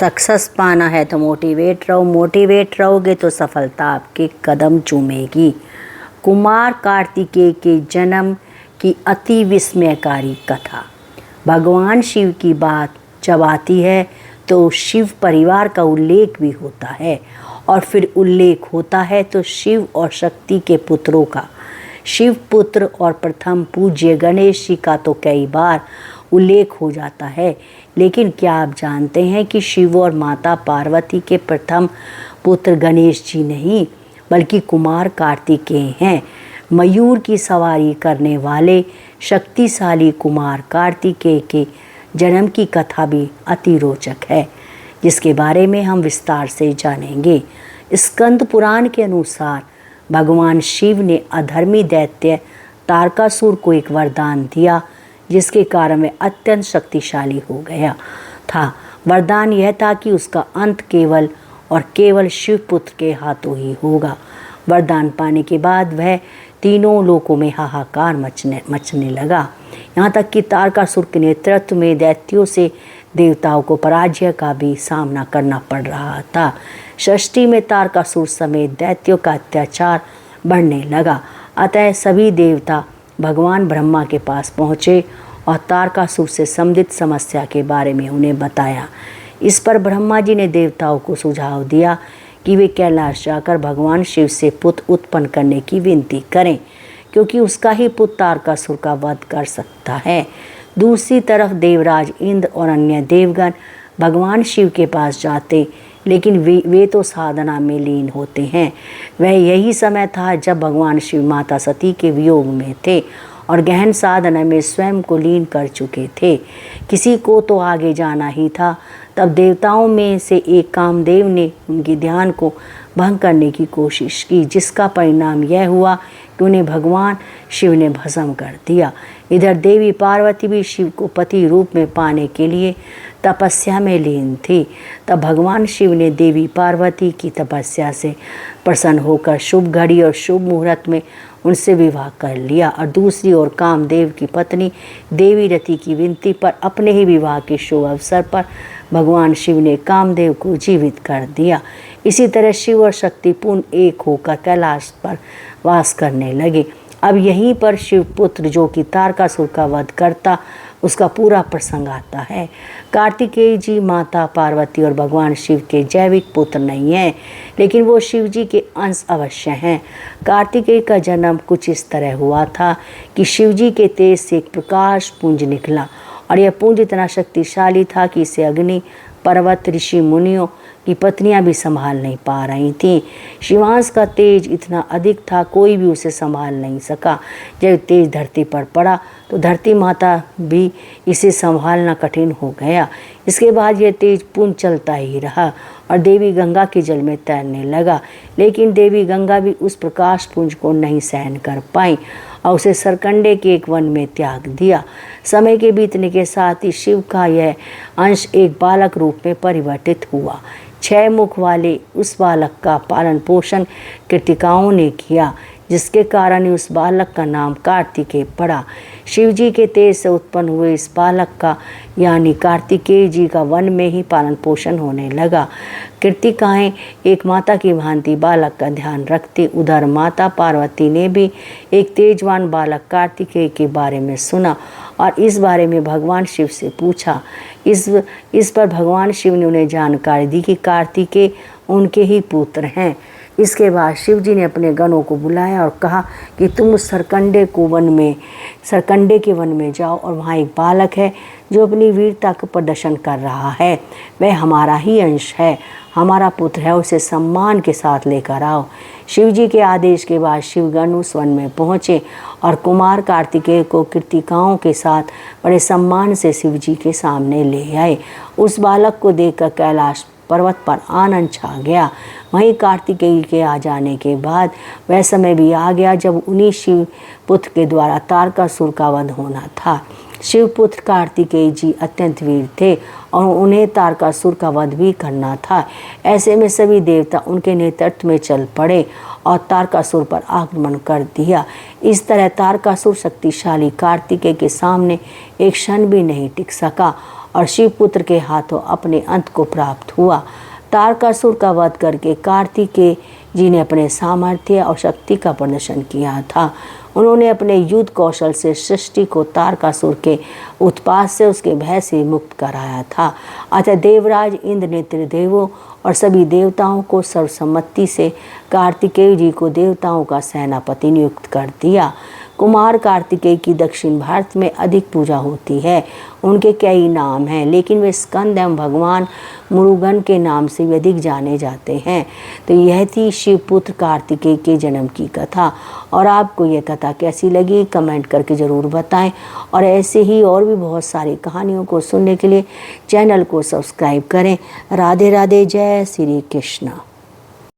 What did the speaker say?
Success पाना है तो मोटिवेट रहोगे तो सफलता आपके कदम चूमेगी। कुमार कार्तिकेय के जन्म की अति विस्मयकारी कथा। भगवान शिव की बात जब आती है तो शिव परिवार का उल्लेख भी होता है, और फिर उल्लेख होता है तो शिव और शक्ति के पुत्रों का। शिव पुत्र और प्रथम पूज्य गणेश जी का तो कई बार उल्लेख हो जाता है, लेकिन क्या आप जानते हैं कि शिव और माता पार्वती के प्रथम पुत्र गणेश जी नहीं बल्कि कुमार कार्तिकेय हैं। मयूर की सवारी करने वाले शक्तिशाली कुमार कार्तिकेय के जन्म की कथा भी अति रोचक है, जिसके बारे में हम विस्तार से जानेंगे। स्कंद पुराण के अनुसार भगवान शिव ने अधर्मी दैत्य तारकासुर को एक वरदान दिया, जिसके कारण वह अत्यंत शक्तिशाली हो गया था। वरदान यह था कि उसका अंत केवल और केवल शिवपुत्र के हाथों ही होगा। वरदान पाने के बाद वह तीनों लोकों में हाहाकार मचने लगा। यहाँ तक कि तारकासुर के नेतृत्व में दैत्यों से देवताओं को पराजय का भी सामना करना पड़ रहा था। षष्ठी में तारकासुर समेत दैत्यों का अत्याचार बढ़ने लगा। अतः सभी देवता भगवान ब्रह्मा के पास पहुँचे और तारकासुर से संबंधित समस्या के बारे में उन्हें बताया। इस पर ब्रह्मा जी ने देवताओं को सुझाव दिया कि वे कैलाश जाकर भगवान शिव से पुत्र उत्पन्न करने की विनती करें, क्योंकि उसका ही पुत्र तारकासुर का वध कर सकता है। दूसरी तरफ देवराज इंद्र और अन्य देवगण भगवान शिव के पास जाते, लेकिन वे तो साधना में लीन होते हैं। वह यही समय था जब भगवान शिव माता सती के वियोग में थे और गहन साधना में स्वयं को लीन कर चुके थे। किसी को तो आगे जाना ही था। तब देवताओं में से एक कामदेव ने उनके ध्यान को भंग करने की कोशिश की, जिसका परिणाम यह हुआ कि उन्हें भगवान शिव ने भस्म कर दिया। इधर देवी पार्वती भी शिव को पति रूप में पाने के लिए तपस्या में लीन थी। तब भगवान शिव ने देवी पार्वती की तपस्या से प्रसन्न होकर शुभ घड़ी और शुभ मुहूर्त में उनसे विवाह कर लिया, और दूसरी ओर कामदेव की पत्नी देवी रति की विनती पर अपने ही विवाह के शुभ अवसर पर भगवान शिव ने कामदेव को जीवित कर दिया। इसी तरह शिव और शक्ति पुनः एक होकर कैलाश पर वास करने लगे। अब यहीं पर शिवपुत्र जो कि तारकासुर का वध करता, उसका पूरा प्रसंग आता है। कार्तिकेय जी माता पार्वती और भगवान शिव के जैविक पुत्र नहीं हैं, लेकिन वो शिव जी के अंश अवश्य हैं। कार्तिकेय का जन्म कुछ इस तरह हुआ था कि शिव जी के तेज से एक प्रकाश पुंज निकला, और यह पुंज इतना शक्तिशाली था कि इसे अग्नि, पर्वत, ऋषि मुनियों की पत्नियां भी संभाल नहीं पा रही थीं। शिवांश का तेज इतना अधिक था, कोई भी उसे संभाल नहीं सका। जब तेज धरती पर पड़ा तो धरती माता भी इसे संभालना कठिन हो गया। इसके बाद यह तेज पुंज चलता ही रहा और देवी गंगा के जल में तैरने लगा, लेकिन देवी गंगा भी उस प्रकाश पुंज को नहीं सहन कर पाई और उसे सरकंडे के एक वन में त्याग दिया। समय के बीतने के साथ ही शिव का यह अंश एक बालक रूप में परिवर्तित हुआ। 6 मुख वाले उस बालक का पालन पोषण कृतिकाओं ने किया, जिसके कारण ही उस बालक का नाम कार्तिकेय पड़ा। शिव जी के तेज से उत्पन्न हुए इस बालक का यानी कार्तिकेय जी का वन में ही पालन पोषण होने लगा। कृतिकाएं एक माता की भांति बालक का ध्यान रखती। उधर माता पार्वती ने भी एक तेजवान बालक कार्तिकेय के बारे में सुना और इस बारे में भगवान शिव से पूछा। इस पर भगवान शिव ने उन्हें जानकारी दी कि कार्तिकेय उनके ही पुत्र हैं। इसके बाद शिव जी ने अपने गणों को बुलाया और कहा कि तुम उस सरकंडे के वन में जाओ, और वहाँ एक बालक है जो अपनी वीरता का प्रदर्शन कर रहा है। वह हमारा ही अंश है, हमारा पुत्र है, उसे सम्मान के साथ लेकर आओ। शिव जी के आदेश के बाद शिवगण उस वन में पहुँचे और कुमार कार्तिकेय को कृतिकाओं के साथ बड़े सम्मान से शिव जी के सामने ले आए। उस बालक को देखकर कैलाश पर्वत पर आनंद छा गया। वहीं कार्तिकेय के आ जाने के बाद वह समय भी आ गया जब उन्हीं शिव पुत्र के द्वारा तारकासुर का वध होना था। शिवपुत्र कार्तिकेय जी अत्यंत वीर थे और उन्हें तारकासुर का वध भी करना था। ऐसे में सभी देवता उनके नेतृत्व में चल पड़े और तारकासुर पर आक्रमण कर दिया। इस तरह तारकासुर शक्तिशाली कार्तिकेय के सामने एक क्षण भी नहीं टिक सका और शिवपुत्र के हाथों अपने अंत को प्राप्त हुआ। तारकासुर का वध करके कार्तिकेय जी ने अपने सामर्थ्य और शक्ति का प्रदर्शन किया था। उन्होंने अपने युद्ध कौशल से सृष्टि को तारकासुर के उत्पात से, उसके भय से मुक्त कराया था। अतः देवराज इंद्र ने त्रिदेवों और सभी देवताओं को सर्वसम्मति से कार्तिकेय जी को देवताओं का सेनापति नियुक्त कर दिया। कुमार कार्तिकेय की दक्षिण भारत में अधिक पूजा होती है। उनके कई नाम हैं, लेकिन वे स्कंद एवं भगवान मुरुगन के नाम से भी अधिक जाने जाते हैं। तो यह थी शिवपुत्र कार्तिकेय के जन्म की कथा। और आपको यह कथा कैसी लगी कमेंट करके ज़रूर बताएं। और ऐसे ही और भी बहुत सारी कहानियों को सुनने के लिए चैनल को सब्सक्राइब करें। राधे राधे, जय श्री कृष्ण।